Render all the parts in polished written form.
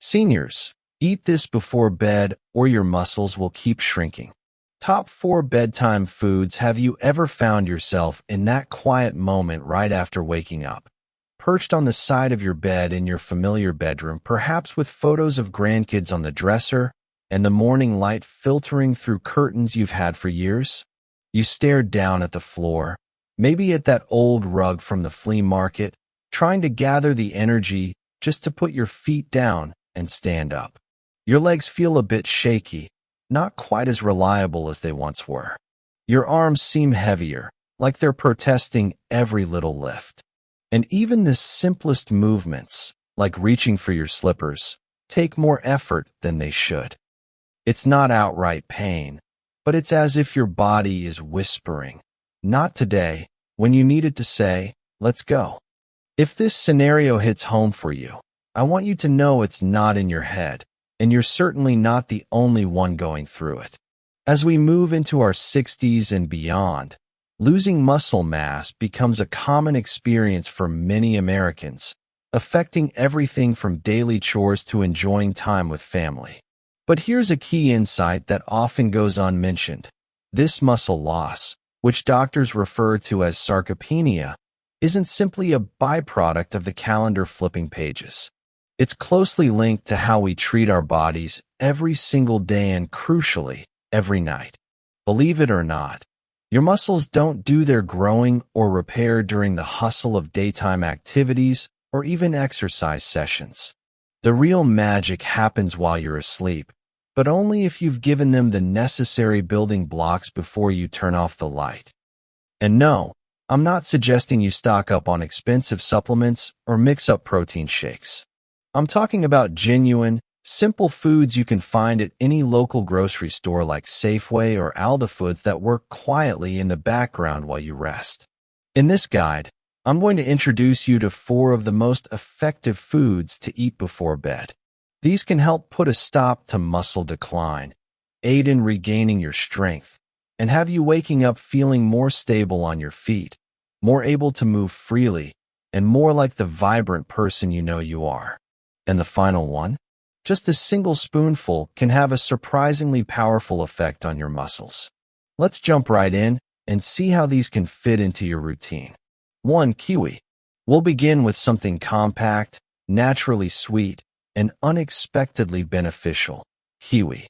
Seniors, eat this before bed or your muscles will keep shrinking. Top 4 bedtime foods. Have you ever found yourself in that quiet moment right after waking up, perched on the side of your bed in your familiar bedroom, perhaps with photos of grandkids on the dresser and the morning light filtering through curtains you've had for years? You stared down at the floor, maybe at that old rug from the flea market, trying to gather the energy just to put your feet down and stand up. Your legs feel a bit shaky, not quite as reliable as they once were. Your arms seem heavier, like they're protesting every little lift. And even the simplest movements, like reaching for your slippers, take more effort than they should. It's not outright pain, but it's as if your body is whispering, "Not today," when you needed to say, "Let's go." If this scenario hits home for you, I want you to know it's not in your head, and you're certainly not the only one going through it. As we move into our 60s and beyond, losing muscle mass becomes a common experience for many Americans, affecting everything from daily chores to enjoying time with family. But here's a key insight that often goes unmentioned. This muscle loss, which doctors refer to as sarcopenia, isn't simply a byproduct of the calendar flipping pages. It's closely linked to how we treat our bodies every single day and, crucially, every night. Believe it or not, your muscles don't do their growing or repair during the hustle of daytime activities or even exercise sessions. The real magic happens while you're asleep, but only if you've given them the necessary building blocks before you turn off the light. And no, I'm not suggesting you stock up on expensive supplements or mix up protein shakes. I'm talking about genuine, simple foods you can find at any local grocery store like Safeway or Aldi Foods that work quietly in the background while you rest. In this guide, I'm going to introduce you to 4 of the most effective foods to eat before bed. These can help put a stop to muscle decline, aid in regaining your strength, and have you waking up feeling more stable on your feet, more able to move freely, and more like the vibrant person you know you are. And the final one? Just a single spoonful can have a surprisingly powerful effect on your muscles. Let's jump right in and see how these can fit into your routine. 1. Kiwi. We'll begin with something compact, naturally sweet, and unexpectedly beneficial. Kiwi.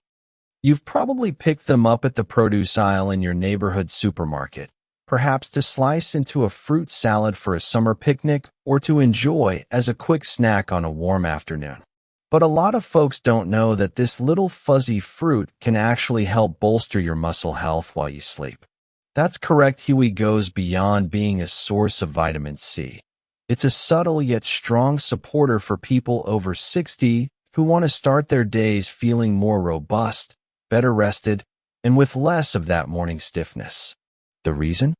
You've probably picked them up at the produce aisle in your neighborhood supermarket, perhaps to slice into a fruit salad for a summer picnic or to enjoy as a quick snack on a warm afternoon. But a lot of folks don't know that this little fuzzy fruit can actually help bolster your muscle health while you sleep. That's correct, kiwi goes beyond being a source of vitamin C. It's a subtle yet strong supporter for people over 60 who want to start their days feeling more robust, better rested, and with less of that morning stiffness. The reason?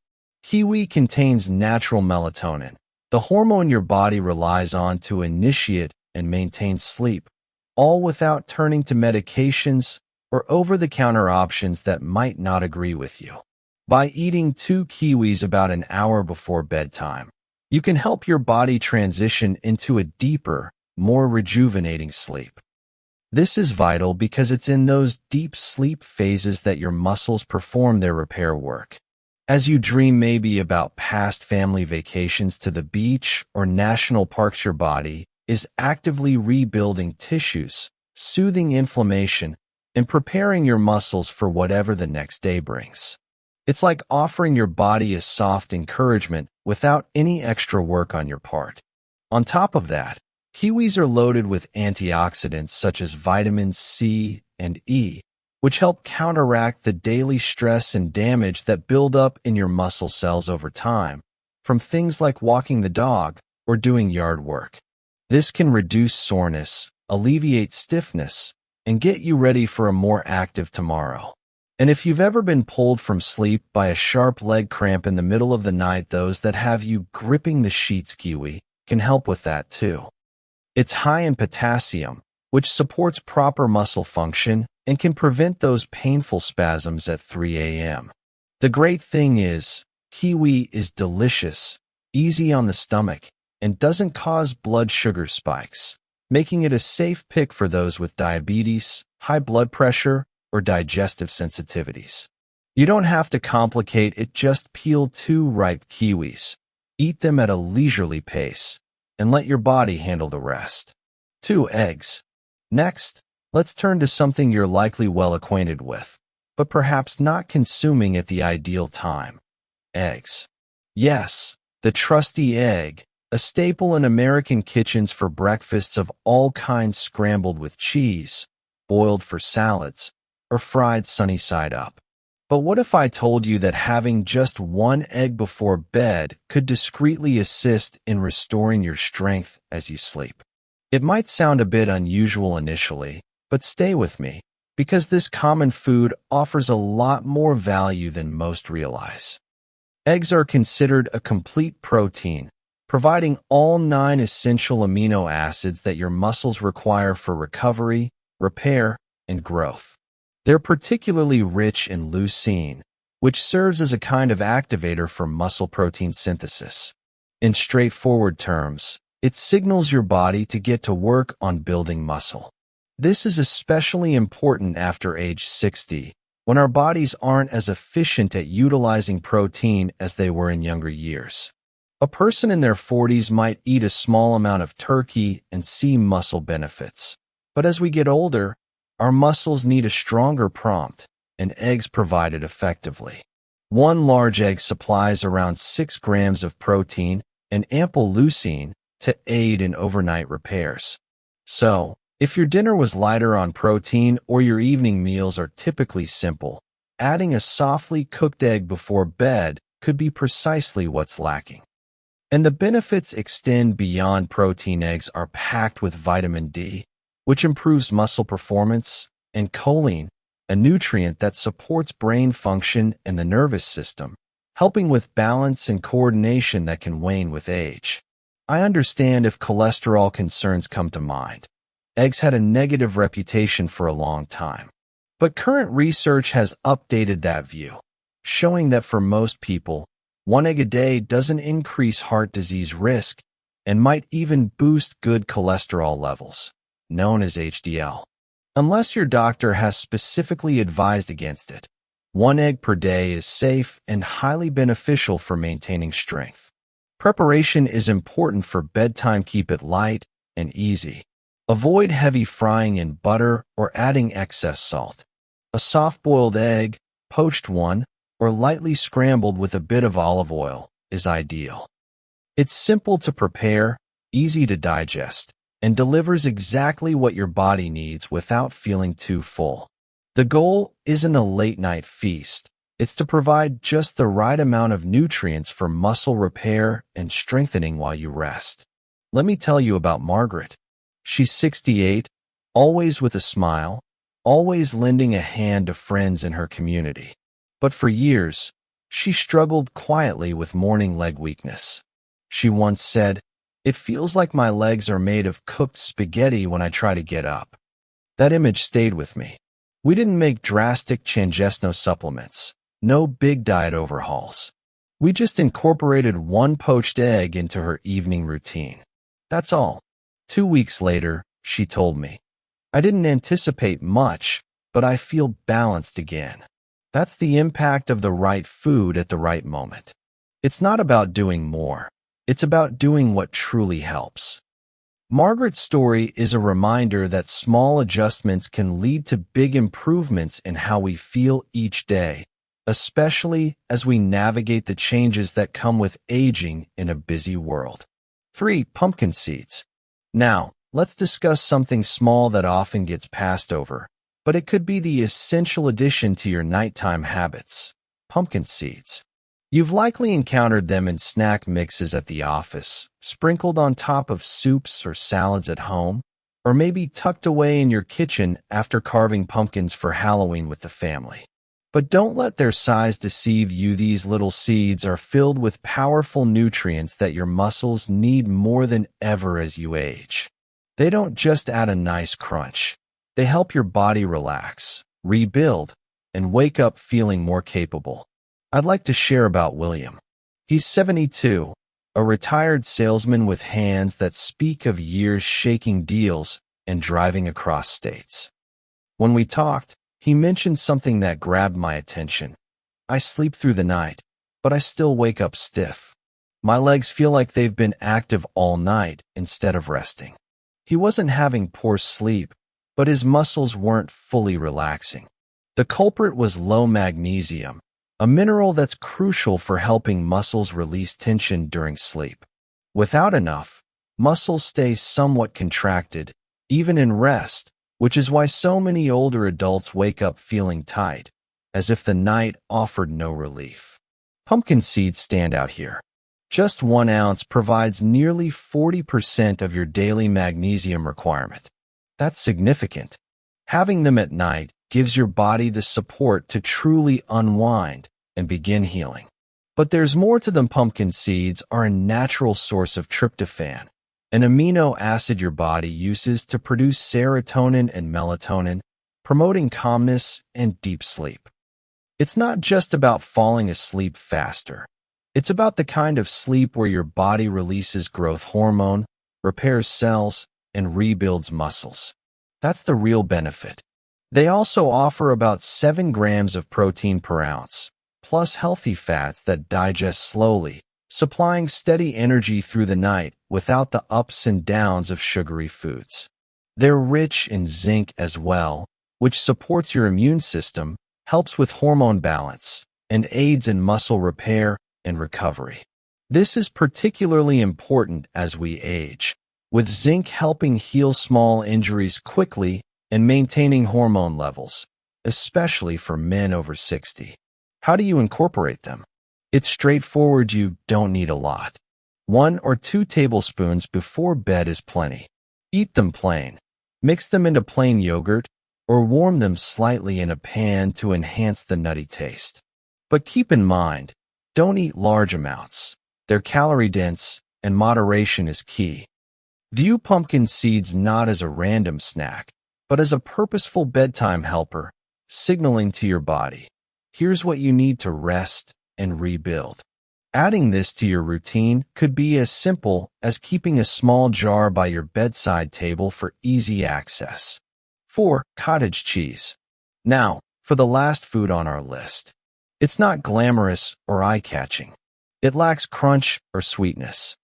Kiwi contains natural melatonin, the hormone your body relies on to initiate and maintain sleep, all without turning to medications or over-the-counter options that might not agree with you. By eating 2 kiwis about an hour before bedtime, you can help your body transition into a deeper, more rejuvenating sleep. This is vital because it's in those deep sleep phases that your muscles perform their repair work. As you dream maybe about past family vacations to the beach or national parks, your body is actively rebuilding tissues, soothing inflammation, and preparing your muscles for whatever the next day brings. It's like offering your body a soft encouragement without any extra work on your part. On top of that, kiwis are loaded with antioxidants such as vitamins C and E, which help counteract the daily stress and damage that build up in your muscle cells over time, from things like walking the dog or doing yard work. This can reduce soreness, alleviate stiffness, and get you ready for a more active tomorrow. And if you've ever been pulled from sleep by a sharp leg cramp in the middle of the night, those that have you gripping the sheets, kiwi can help with that too. It's high in potassium, which supports proper muscle function and can prevent those painful spasms at 3 a.m. The great thing is, kiwi is delicious, easy on the stomach, and doesn't cause blood sugar spikes, making it a safe pick for those with diabetes, high blood pressure, or digestive sensitivities. You don't have to complicate it, just peel 2 ripe kiwis. Eat them at a leisurely pace, and let your body handle the rest. 2 eggs. Next, let's turn to something you're likely well acquainted with, but perhaps not consuming at the ideal time. Eggs. Yes, the trusty egg, a staple in American kitchens for breakfasts of all kinds, scrambled with cheese, boiled for salads, or fried sunny side up. But what if I told you that having just 1 egg before bed could discreetly assist in restoring your strength as you sleep? It might sound a bit unusual initially, but stay with me, because this common food offers a lot more value than most realize. Eggs are considered a complete protein, providing all 9 essential amino acids that your muscles require for recovery, repair, and growth. They're particularly rich in leucine, which serves as a kind of activator for muscle protein synthesis. In straightforward terms, it signals your body to get to work on building muscle. This is especially important after age 60, when our bodies aren't as efficient at utilizing protein as they were in younger years. A person in their 40s might eat a small amount of turkey and see muscle benefits. But as we get older, our muscles need a stronger prompt, and eggs provide it effectively. 1 large egg supplies around 6 grams of protein and ample leucine to aid in overnight repairs. So, if your dinner was lighter on protein or your evening meals are typically simple, adding a softly cooked egg before bed could be precisely what's lacking. And the benefits extend beyond protein. Eggs are packed with vitamin D, which improves muscle performance, and choline, a nutrient that supports brain function and the nervous system, helping with balance and coordination that can wane with age. I understand if cholesterol concerns come to mind. Eggs had a negative reputation for a long time. But current research has updated that view, showing that for most people, 1 egg a day doesn't increase heart disease risk and might even boost good cholesterol levels, known as HDL. Unless your doctor has specifically advised against it, 1 egg per day is safe and highly beneficial for maintaining strength. Preparation is important for bedtime. Keep it light and easy. Avoid heavy frying in butter or adding excess salt. A soft-boiled egg, poached one, or lightly scrambled with a bit of olive oil is ideal. It's simple to prepare, easy to digest, and delivers exactly what your body needs without feeling too full. The goal isn't a late-night feast. It's to provide just the right amount of nutrients for muscle repair and strengthening while you rest. Let me tell you about Margaret. She's 68, always with a smile, always lending a hand to friends in her community. But for years, she struggled quietly with morning leg weakness. She once said, "It feels like my legs are made of cooked spaghetti when I try to get up." That image stayed with me. We didn't make drastic Changesno supplements, no big diet overhauls. We just incorporated 1 poached egg into her evening routine. That's all. 2 weeks later, she told me, "I didn't anticipate much, but I feel balanced again." That's the impact of the right food at the right moment. It's not about doing more. It's about doing what truly helps. Margaret's story is a reminder that small adjustments can lead to big improvements in how we feel each day, especially as we navigate the changes that come with aging in a busy world. 3. Pumpkin seeds. Now, let's discuss something small that often gets passed over, but it could be the essential addition to your nighttime habits: pumpkin seeds. You've likely encountered them in snack mixes at the office, sprinkled on top of soups or salads at home, or maybe tucked away in your kitchen after carving pumpkins for Halloween with the family. But don't let their size deceive you. These little seeds are filled with powerful nutrients that your muscles need more than ever as you age. They don't just add a nice crunch. They help your body relax, rebuild, and wake up feeling more capable. I'd like to share about William. He's 72, a retired salesman with hands that speak of years shaking deals and driving across states. When we talked, he mentioned something that grabbed my attention. I sleep through the night, but I still wake up stiff. My legs feel like they've been active all night instead of resting. He wasn't having poor sleep, but his muscles weren't fully relaxing. The culprit was low magnesium, a mineral that's crucial for helping muscles release tension during sleep. Without enough, muscles stay somewhat contracted, even in rest, which is why so many older adults wake up feeling tight, as if the night offered no relief. Pumpkin seeds stand out here. Just 1 ounce provides nearly 40% of your daily magnesium requirement. That's significant. Having them at night gives your body the support to truly unwind and begin healing. But there's more to them. Pumpkin seeds are a natural source of tryptophan, an amino acid your body uses to produce serotonin and melatonin, promoting calmness and deep sleep. It's not just about falling asleep faster. It's about the kind of sleep where your body releases growth hormone, repairs cells, and rebuilds muscles. That's the real benefit. They also offer about 7 grams of protein per ounce, plus healthy fats that digest slowly, supplying steady energy through the night without the ups and downs of sugary foods. They're rich in zinc as well, which supports your immune system, helps with hormone balance, and aids in muscle repair and recovery. This is particularly important as we age, with zinc helping heal small injuries quickly and maintaining hormone levels, especially for men over 60. How do you incorporate them? It's straightforward. You don't need a lot. 1 or 2 tablespoons before bed is plenty. Eat them plain. Mix them into plain yogurt or warm them slightly in a pan to enhance the nutty taste. But keep in mind, don't eat large amounts. They're calorie-dense, and moderation is key. View pumpkin seeds not as a random snack, but as a purposeful bedtime helper, signaling to your body, here's what you need to rest and rebuild. Adding this to your routine could be as simple as keeping a small jar by your bedside table for easy access. 4. Cottage cheese. Now, for the last food on our list. It's not glamorous or eye-catching. It lacks crunch or sweetness.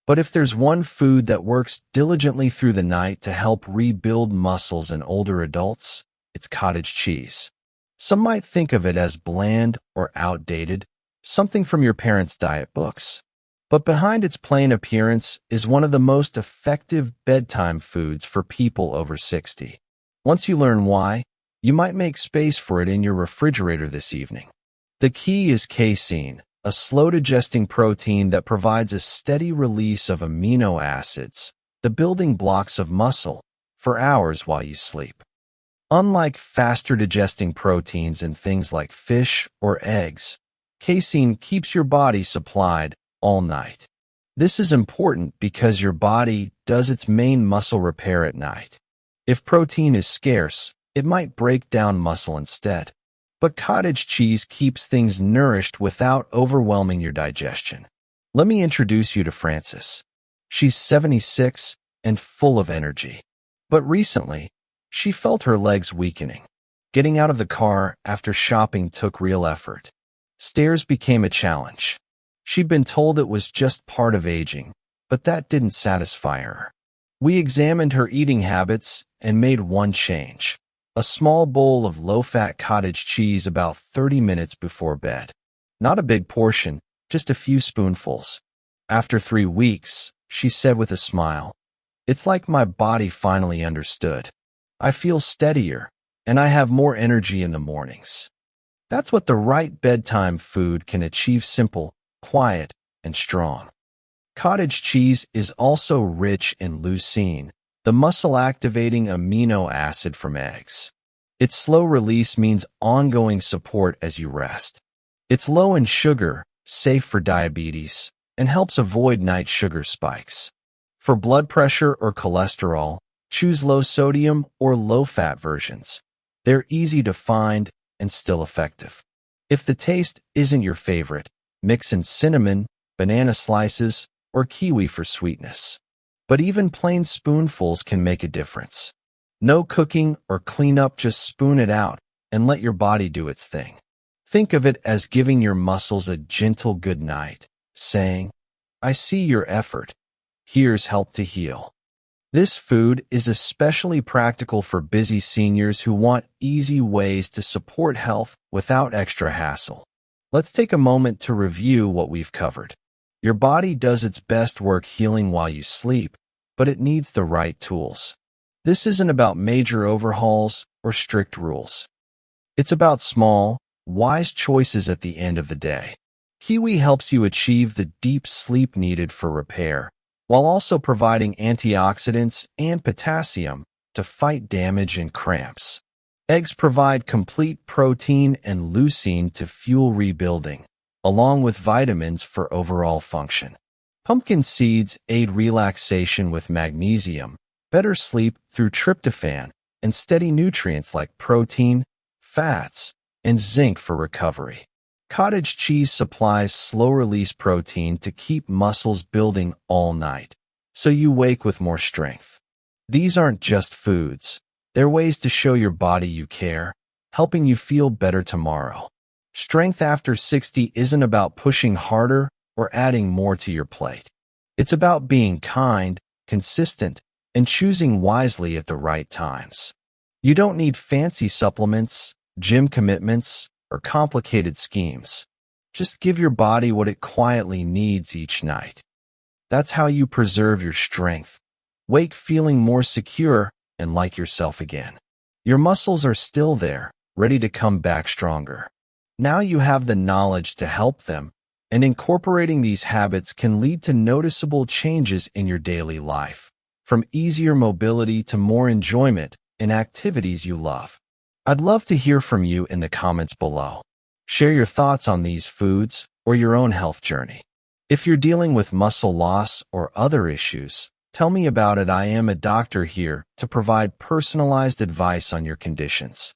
But if there's one food that works diligently through the night to help rebuild muscles in older adults, it's cottage cheese. Some might think of it as bland or outdated, something from your parents' diet books. But behind its plain appearance is one of the most effective bedtime foods for people over 60. Once you learn why, you might make space for it in your refrigerator this evening. The key is casein, a slow-digesting protein that provides a steady release of amino acids, the building blocks of muscle, for hours while you sleep. Unlike faster-digesting proteins in things like fish or eggs, casein keeps your body supplied all night. This is important because your body does its main muscle repair at night. If protein is scarce, it might break down muscle instead. But cottage cheese keeps things nourished without overwhelming your digestion. Let me introduce you to Frances. She's 76 and full of energy. But recently, she felt her legs weakening. Getting out of the car after shopping took real effort. Stairs became a challenge. She'd been told it was just part of aging, but that didn't satisfy her. We examined her eating habits and made one change. A small bowl of low-fat cottage cheese about 30 minutes before bed. Not a big portion, just a few spoonfuls. After 3 weeks, she said with a smile, "It's like my body finally understood. I feel steadier, and I have more energy in the mornings." That's what the right bedtime food can achieve: simple, quiet, and strong. Cottage cheese is also rich in leucine, the muscle-activating amino acid from eggs. Its slow release means ongoing support as you rest. It's low in sugar, safe for diabetes, and helps avoid night sugar spikes. For blood pressure or cholesterol, choose low-sodium or low-fat versions. They're easy to find and still effective. If the taste isn't your favorite, mix in cinnamon, banana slices, or kiwi for sweetness. But even plain spoonfuls can make a difference. No cooking or cleanup, just spoon it out and let your body do its thing. Think of it as giving your muscles a gentle good night, saying, "I see your effort. Here's help to heal." This food is especially practical for busy seniors who want easy ways to support health without extra hassle. Let's take a moment to review what we've covered. Your body does its best work healing while you sleep, but it needs the right tools. This isn't about major overhauls or strict rules. It's about small, wise choices at the end of the day. Kiwi helps you achieve the deep sleep needed for repair, while also providing antioxidants and potassium to fight damage and cramps. Eggs provide complete protein and leucine to fuel rebuilding, along with vitamins for overall function. Pumpkin seeds aid relaxation with magnesium, better sleep through tryptophan, and steady nutrients like protein, fats, and zinc for recovery. Cottage cheese supplies slow-release protein to keep muscles building all night, so you wake with more strength. These aren't just foods. They're ways to show your body you care, helping you feel better tomorrow. Strength after 60 isn't about pushing harder or adding more to your plate. It's about being kind, consistent, and choosing wisely at the right times. You don't need fancy supplements, gym commitments, or complicated schemes. Just give your body what it quietly needs each night. That's how you preserve your strength. Wake feeling more secure and like yourself again. Your muscles are still there, ready to come back stronger. Now you have the knowledge to help them, and incorporating these habits can lead to noticeable changes in your daily life, from easier mobility to more enjoyment in activities you love. I'd love to hear from you in the comments below. Share your thoughts on these foods or your own health journey. If you're dealing with muscle loss or other issues, tell me about it. I am a doctor here to provide personalized advice on your conditions.